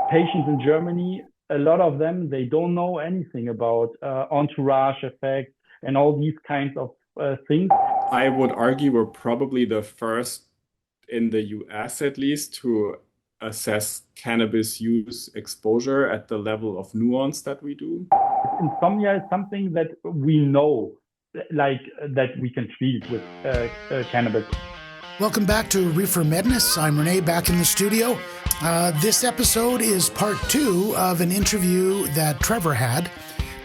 patients in Germany, a lot of them, they don't know anything about entourage effect and all these kinds of things. I would argue we're probably the first in the US, at least, to assess cannabis use exposure at the level of nuance that we do. Insomnia is something that we know, like that we can treat with cannabis. Welcome back to Reefer Madness. I'm Renee, back in the studio. This episode is part 2 of an interview that Trevor had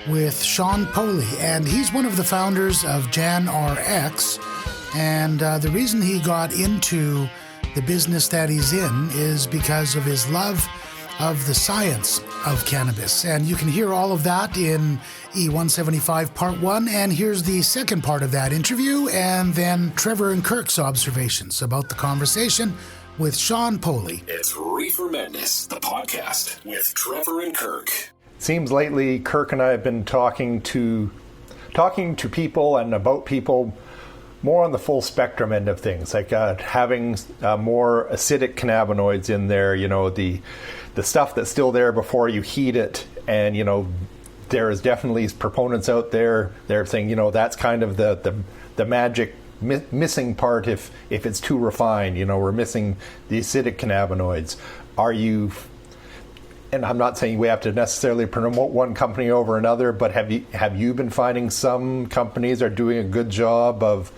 with Seann Poli, and he's one of the founders of JANrx. And the reason he got into the business that he's in is because of his love of the science of cannabis. And you can hear all of that in E175 Part 1. And here's the second part of that interview, and then Trevor and Kirk's observations about the conversation with Seann Poli. It's Reefer Madness, the podcast with Trevor and Kirk. Seems lately Kirk and I have been talking to people and about people more on the full spectrum end of things, like having more acidic cannabinoids in there, you know, the stuff that's still there before you heat it. And, you know, there is definitely proponents out there, they're saying, you know, that's kind of the magic missing part if it's too refined. You know, we're missing the acidic cannabinoids. And I'm not saying we have to necessarily promote one company over another, but have you been finding some companies are doing a good job of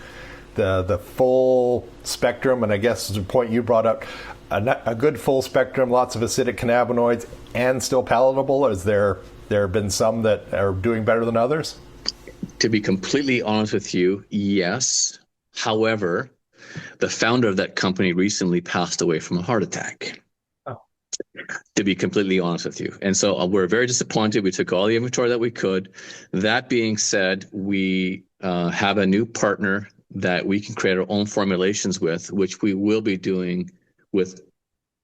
the full spectrum? And I guess the point you brought up, a good full spectrum, lots of acidic cannabinoids, and still palatable. Is there been some that are doing better than others? To be completely honest with you, yes. However, the founder of that company recently passed away from a heart attack. To be completely honest with you. And so we're very disappointed. We took all the inventory that we could. That being said, we have a new partner that we can create our own formulations with, which we will be doing with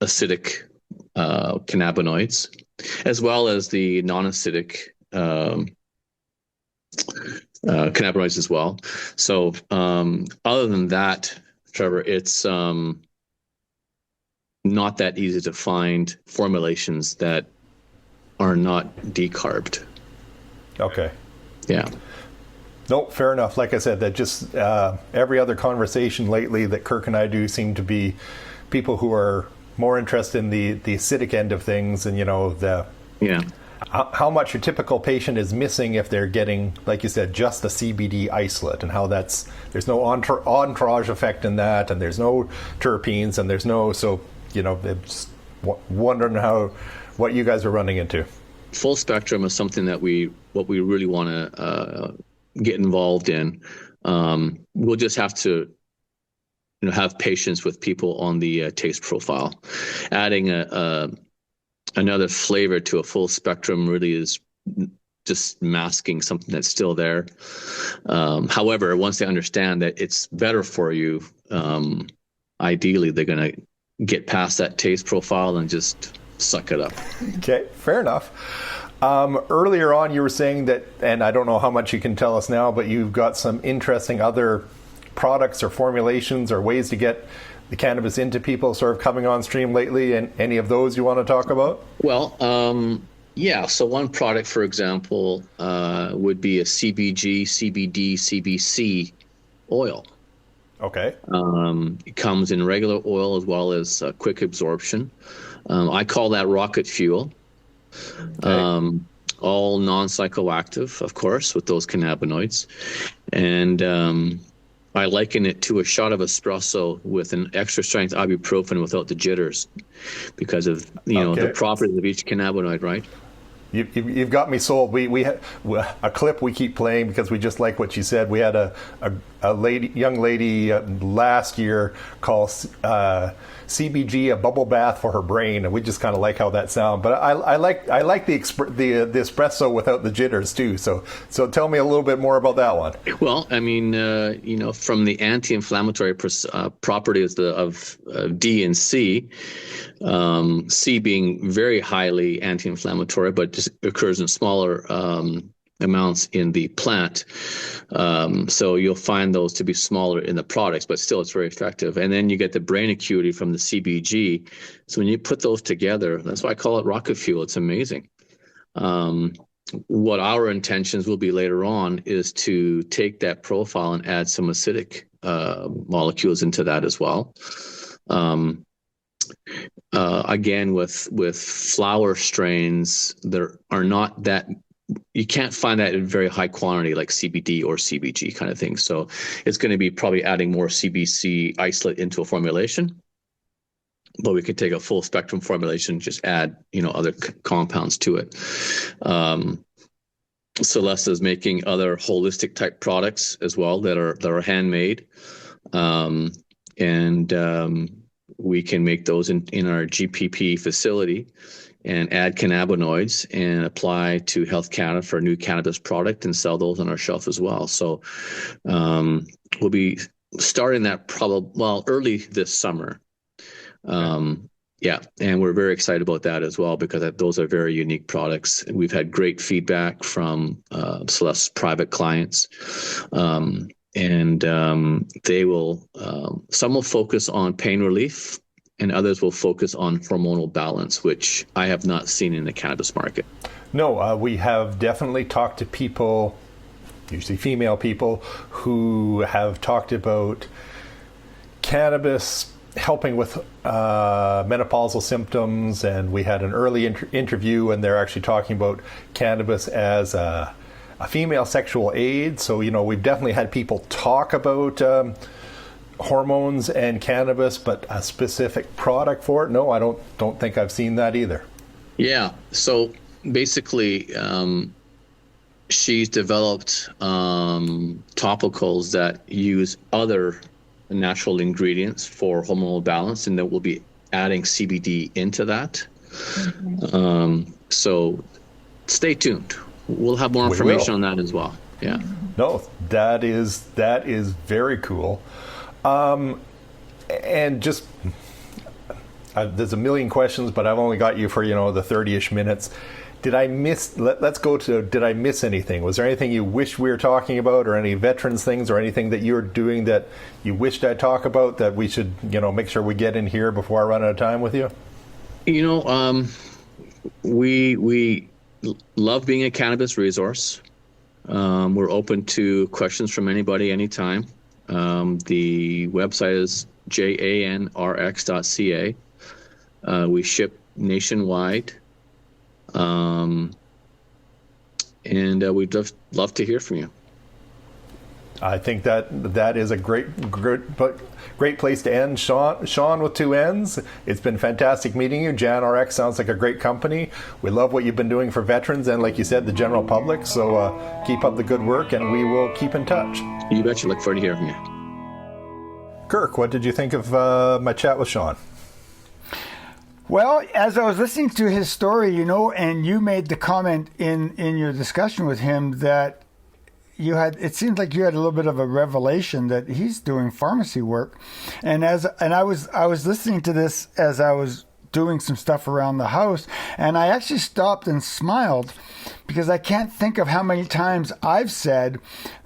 acidic cannabinoids, as well as the non-acidic cannabinoids as well. So other than that, Trevor, it's not that easy to find formulations that are not decarbed. Okay. Yeah. No, fair enough. Like I said, that just every other conversation lately that Kirk and I do seem to be people who are more interested in the acidic end of things, and, you know, how much your typical patient is missing if they're getting, like you said, just the CBD isolate, and how there's no entourage effect in that, and there's no terpenes, and there's no, so, you know, just wondering what you guys are running into. Full spectrum is something that we really want to get involved in. We'll just have to, you know, have patience with people on the taste profile. Adding another flavor to a full spectrum really is just masking something that's still there. However, once they understand that it's better for you, ideally they're going to get past that taste profile and just suck it up. Okay, fair enough. Earlier on, you were saying that, and I don't know how much you can tell us now, but you've got some interesting other products or formulations or ways to get the cannabis into people sort of coming on stream lately, and any of those you want to talk about? Well, yeah. So one product, for example, would be a CBG, CBD, CBC oil. Okay. It comes in regular oil as well as quick absorption. I call that rocket fuel. Okay. All non-psychoactive, of course, with those cannabinoids. And I liken it to a shot of espresso with an extra strength ibuprofen without the jitters, because of, you know, the properties of each cannabinoid, right? You've got me sold. We have a clip we keep playing because we just like what you said. We had a young lady last year call CBG a bubble bath for her brain, and we just kind of like how that sounds. But I like the espresso without the jitters too. So tell me a little bit more about that one. Well, I mean, you know, from the anti-inflammatory properties of D and C. C being very highly anti-inflammatory, but just occurs in smaller amounts in the plant. So you'll find those to be smaller in the products, but still it's very effective. And then you get the brain acuity from the CBG. So when you put those together, that's why I call it rocket fuel. It's amazing. What our intentions will be later on is to take that profile and add some acidic molecules into that as well. Again, with flower strains, there are not that, you can't find that in very high quantity like CBD or CBG kind of thing. So it's going to be probably adding more CBC isolate into a formulation, but we could take a full spectrum formulation, just add, other compounds to it. Celeste is making other holistic type products as well that are handmade. We can make those in our GPP facility and add cannabinoids and apply to Health Canada for a new cannabis product and sell those on our shelf as well. So we'll be starting that early this summer. And we're very excited about that as well, because those are very unique products. We've had great feedback from Celeste's private clients. They will, some will focus on pain relief and others will focus on hormonal balance, which I have not seen in the cannabis market. No, we have definitely talked to people, usually female people, who have talked about cannabis helping with menopausal symptoms, and we had an early interview and they're actually talking about cannabis as a female sexual aid. So, we've definitely had people talk about hormones and cannabis, but a specific product for it, no, I don't think I've seen that either. Yeah, so basically she's developed topicals that use other natural ingredients for hormonal balance, and then we'll be adding CBD into that. So stay tuned. We'll have more information on that as well. Yeah. No, that is very cool. And just there's a million questions, but I've only got you for the 30-ish minutes. Did I miss? Let's go to. Did I miss anything? Was there anything you wish we were talking about, or any veterans things, or anything that you're doing that you wished I'd talk about that we should, make sure we get in here before I run out of time with you? We love being a cannabis resource. We're open to questions from anybody, anytime. The website is JANrx.ca. We ship nationwide. We'd just love to hear from you. I think that is a great place to end. Seann with two N's. It's been fantastic meeting you. JANrx sounds like a great company. We love what you've been doing for veterans and, like you said, the general public. So keep up the good work, and we will keep in touch. You betcha. Look forward to hearing from you. Kirk, what did you think of my chat with Seann? Well, as I was listening to his story, and you made the comment in your discussion with him that it seemed like you had a little bit of a revelation that he's doing pharmacy work. And I was listening to this as I was doing some stuff around the house, and I actually stopped and smiled, because I can't think of how many times I've said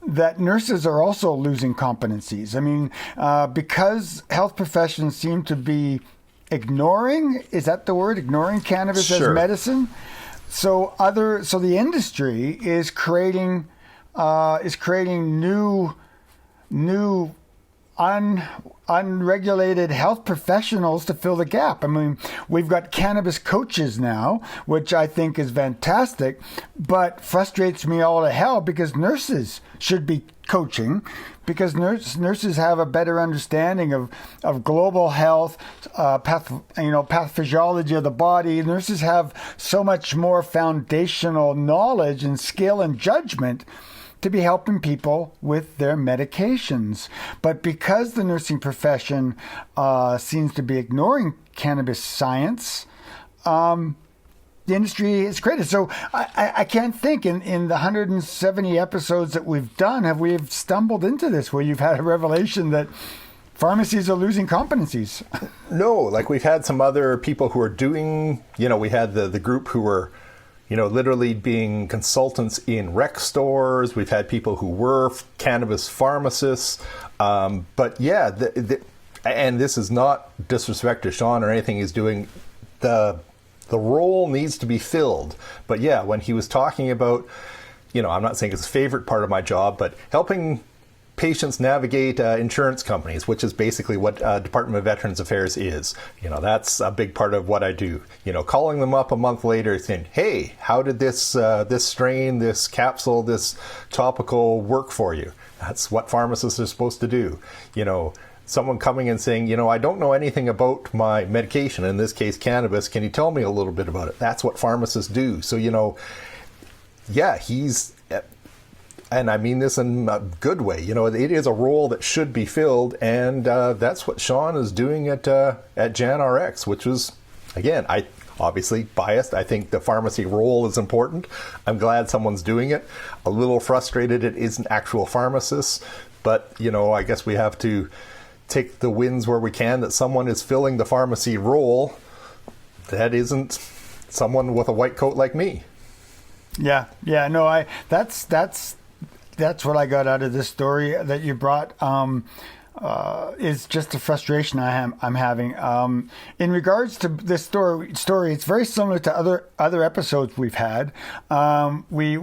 that nurses are also losing competencies. I mean, because health professions seem to be ignoring, is that the word? Ignoring cannabis as medicine. So the industry is creating new unregulated health professionals to fill the gap. I mean, we've got cannabis coaches now, which I think is fantastic, but frustrates me all to hell, because nurses should be coaching, because nurses have a better understanding of global health, pathophysiology of the body. Nurses have so much more foundational knowledge and skill and judgment to be helping people with their medications. But because the nursing profession seems to be ignoring cannabis science, the industry is created. So I can't think in the 170 episodes that we've done, have we stumbled into this where you've had a revelation that pharmacies are losing competencies? No, like we've had some other people who are doing, we had the group who were, literally being consultants in rec stores. We've had people who were cannabis pharmacists. But yeah, and this is not disrespect to Seann or anything he's doing. The role needs to be filled. But yeah, when he was talking about, I'm not saying it's a favorite part of my job, but helping patients navigate insurance companies, which is basically what Department of Veterans Affairs is. That's a big part of what I do. Calling them up a month later saying, hey, how did this strain, this capsule, this topical work for you? That's what pharmacists are supposed to do. Someone coming and saying, I don't know anything about my medication, in this case cannabis, can you tell me a little bit about it? That's what pharmacists do. So, yeah, he's, and I mean this in a good way, it is a role that should be filled, and that's what Seann is doing at JANrx, which was, again, I obviously biased. I think the pharmacy role is important. I'm glad someone's doing it. A little frustrated it isn't actual pharmacists, but, I guess we have to take the wins where we can, that someone is filling the pharmacy role that isn't someone with a white coat like me. Yeah, no, that's what I got out of this story that you brought. Is just the frustration I'm having. In regards to this story, it's very similar to other episodes we've had. We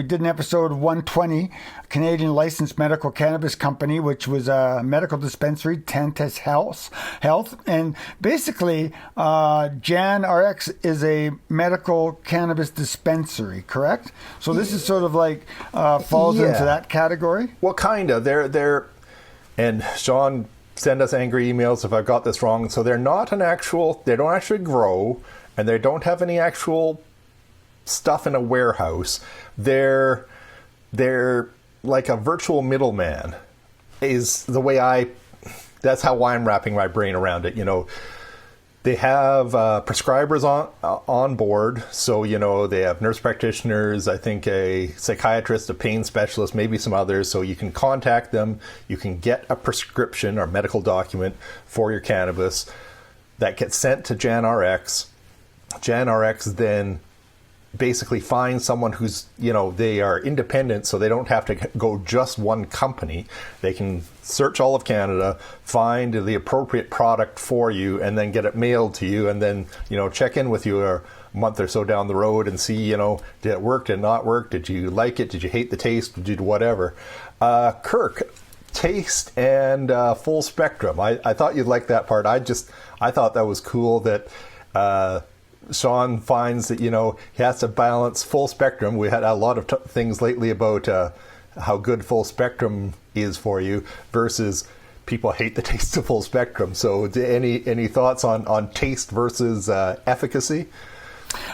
did an episode 120, Canadian licensed medical cannabis company, which was a medical dispensary, Tantas Health, and basically JANrx is a medical cannabis dispensary, correct? So this is sort of like falls into that category. Well, kind of. They're And Seann, send us angry emails if I've got this wrong. So they're not they don't actually grow, and they don't have any actual stuff in a warehouse. They're like a virtual middleman, is the way that's how I'm wrapping my brain around it. They have prescribers on board. So, they have nurse practitioners, I think a psychiatrist, a pain specialist, maybe some others. So you can contact them. You can get a prescription or medical document for your cannabis that gets sent to JANrx. JANrx then basically find someone who's, they are independent, so they don't have to go just one company. They can search all of Canada, find the appropriate product for you, and then get it mailed to you, and then, check in with you a month or so down the road and see, did it work, did it not work, did you like it, did you hate the taste, did you do whatever. Kirk, taste and full spectrum. I thought you'd like that part. I thought that was cool that Seann finds that, he has to balance full spectrum. We had a lot of things lately about how good full spectrum is for you versus people hate the taste of full spectrum. So any thoughts on taste versus efficacy?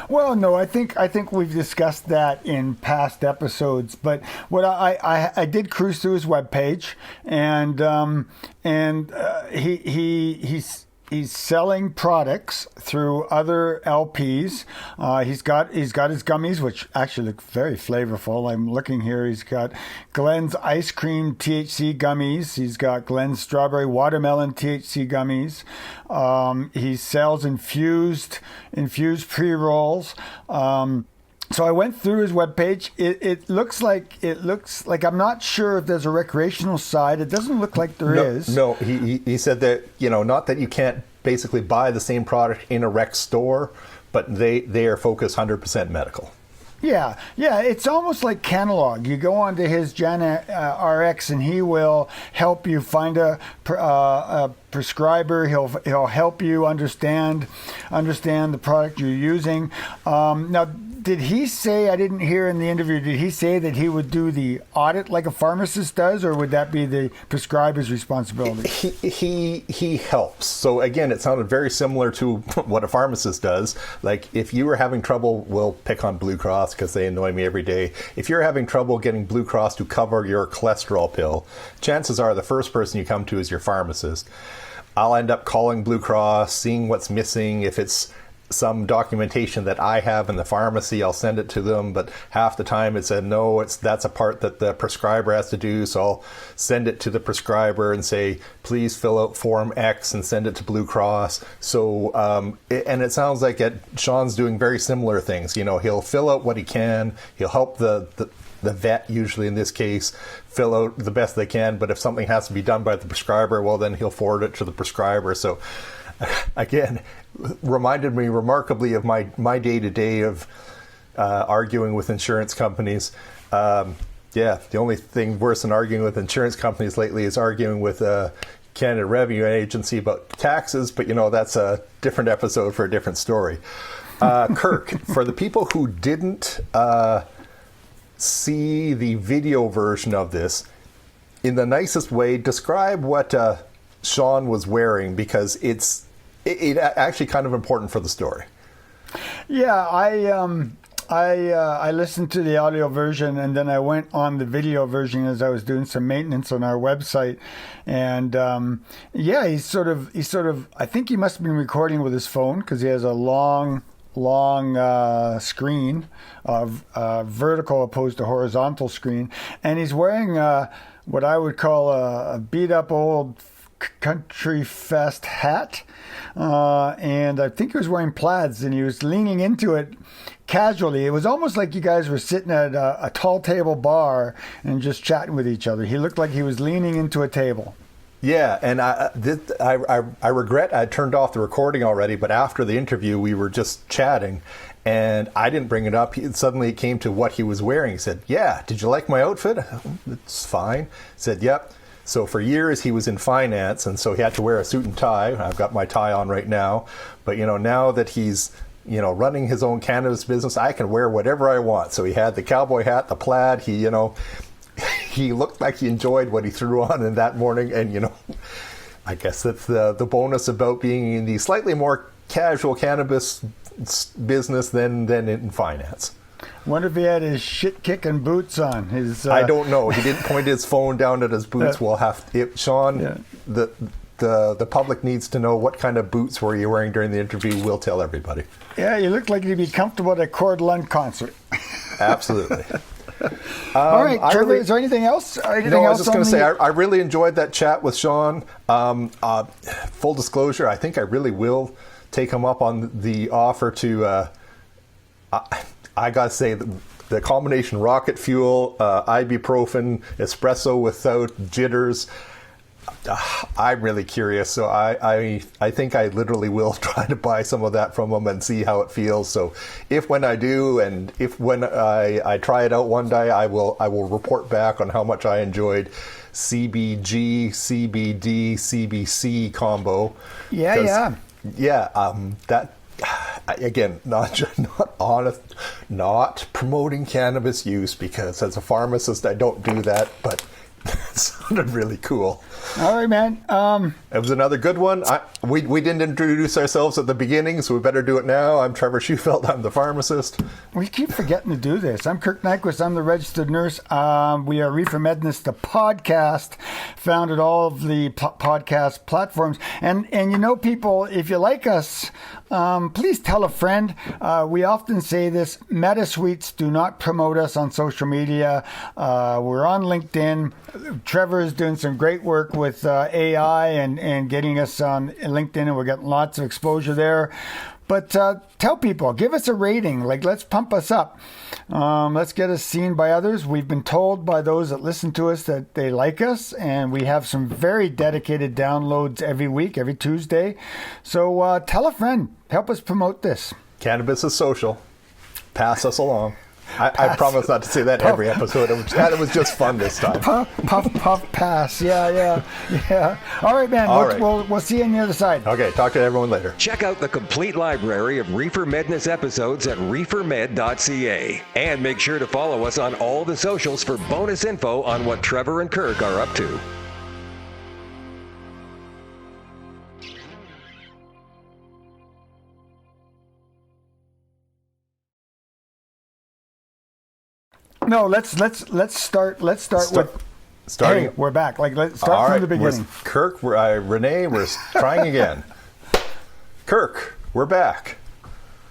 Well, no, I think we've discussed that in past episodes. But what I did cruise through his webpage, and he's selling products through other LPs. He's got his gummies, which actually look very flavorful. I'm looking here. He's got Glenn's ice cream THC gummies. He's got Glenn's strawberry watermelon THC gummies. He sells infused pre-rolls. So I went through his webpage. It looks like I'm not sure if there's a recreational side. It doesn't look like there is. No, he said that, not that you can't basically buy the same product in a rec store, but they are focused 100% medical. Yeah, it's almost like Catalog. You go onto his JANrx and he will help you find a prescriber. He'll help you understand the product you're using. Now, did he say, I didn't hear in the interview, did he say that he would do the audit like a pharmacist does, or would that be the prescriber's responsibility? He helps. So again, it sounded very similar to what a pharmacist does. Like if you were having trouble, we'll pick on Blue Cross because they annoy me every day. If you're having trouble getting Blue Cross to cover your cholesterol pill, chances are the first person you come to is your pharmacist. I'll end up calling Blue Cross, seeing what's missing. If it's some documentation that I have in the pharmacy. I'll send it to them, but half the time it said, no, that's a part that the prescriber has to do. So I'll send it to the prescriber and say, please fill out Form X and send it to Blue Cross. So, and it sounds like Sean's doing very similar things. He'll fill out what he can. He'll help the vet, usually in this case, fill out the best they can. But if something has to be done by the prescriber, well, then he'll forward it to the prescriber. So again, reminded me remarkably of my day-to-day of arguing with insurance companies. The only thing worse than arguing with insurance companies lately is arguing with Canada Revenue Agency about taxes, but that's a different episode for a different story. Kirk, for the people who didn't see the video version of this, in the nicest way, describe what Seann was wearing, because it's actually kind of important for the story. Yeah, I listened to the audio version, and then I went on the video version as I was doing some maintenance on our website. And he's sort of I think he must have been recording with his phone, because he has a long screen of vertical opposed to horizontal screen, and he's wearing what I would call a beat up old country fest hat, and I think he was wearing plaids, and he was leaning into it casually. It was almost like you guys were sitting at a tall table bar and just chatting with each other. He looked like he was leaning into a table. Yeah, and I regret I turned off the recording already, but after the interview we were just chatting, and I didn't bring it up. Suddenly it came to what he was wearing. He said, yeah, did you like my outfit? It's fine. He said, yep. So for years he was in finance, and so he had to wear a suit and tie. I've got my tie on right now. But, now that he's, running his own cannabis business, I can wear whatever I want. So he had the cowboy hat, the plaid. He looked like he enjoyed what he threw on in that morning. And, I guess that's the bonus about being in the slightly more casual cannabis business than in finance. Wonder if he had his shit-kicking boots on. I don't know. He didn't point his phone down at his boots. Seann, yeah. The public needs to know what kind of boots were you wearing during the interview. We'll tell everybody. Yeah, you look like you'd be comfortable at a Cord Lund concert. Absolutely. All right, Trevor, is there anything else? I was just going to say, I really enjoyed that chat with Seann. Full disclosure, I think I really will take him up on the offer to... I got to say, the combination rocket fuel, ibuprofen, espresso without jitters, I'm really curious. So I think I literally will try to buy some of that from him and see how it feels. So when I do, and when I try it out one day, I will report back on how much I enjoyed CBG, CBD, CBC combo. Yeah. That... Again, not promoting cannabis use, because as a pharmacist I don't do that, but it sounded really cool. All right, man. It was another good one. We didn't introduce ourselves at the beginning, so we better do it now. I'm Trevor Schufeld. I'm the pharmacist. We keep forgetting to do this. I'm Kirk Nyquist. I'm the registered nurse. We are Reefer Madness, the podcast, found at all of the podcast platforms. And people, if you like us, please tell a friend. We often say this: MetaSuites do not promote us on social media. We're on LinkedIn. Trevor is doing some great work with AI and getting us on LinkedIn, and we're getting lots of exposure there. But tell people, give us a rating. Let's pump us up. Let's get us seen by others. We've been told by those that listen to us that they like us, and we have some very dedicated downloads every week, every Tuesday. So tell a friend. Help us promote this. Cannabis is social. Pass us along. I promise not to say that every episode. It was just fun this time. Puff, pass. Yeah. All right, man. We'll see you on the other side. Okay, talk to everyone later. Check out the complete library of Reefer Madness episodes at reefermed.ca. And make sure to follow us on all the socials for bonus info on what Trevor and Kirk are up to. No, let's start with starting. Hey, we're back. Let's start from the beginning. Kirk, Renee, we're trying again. Kirk, we're back.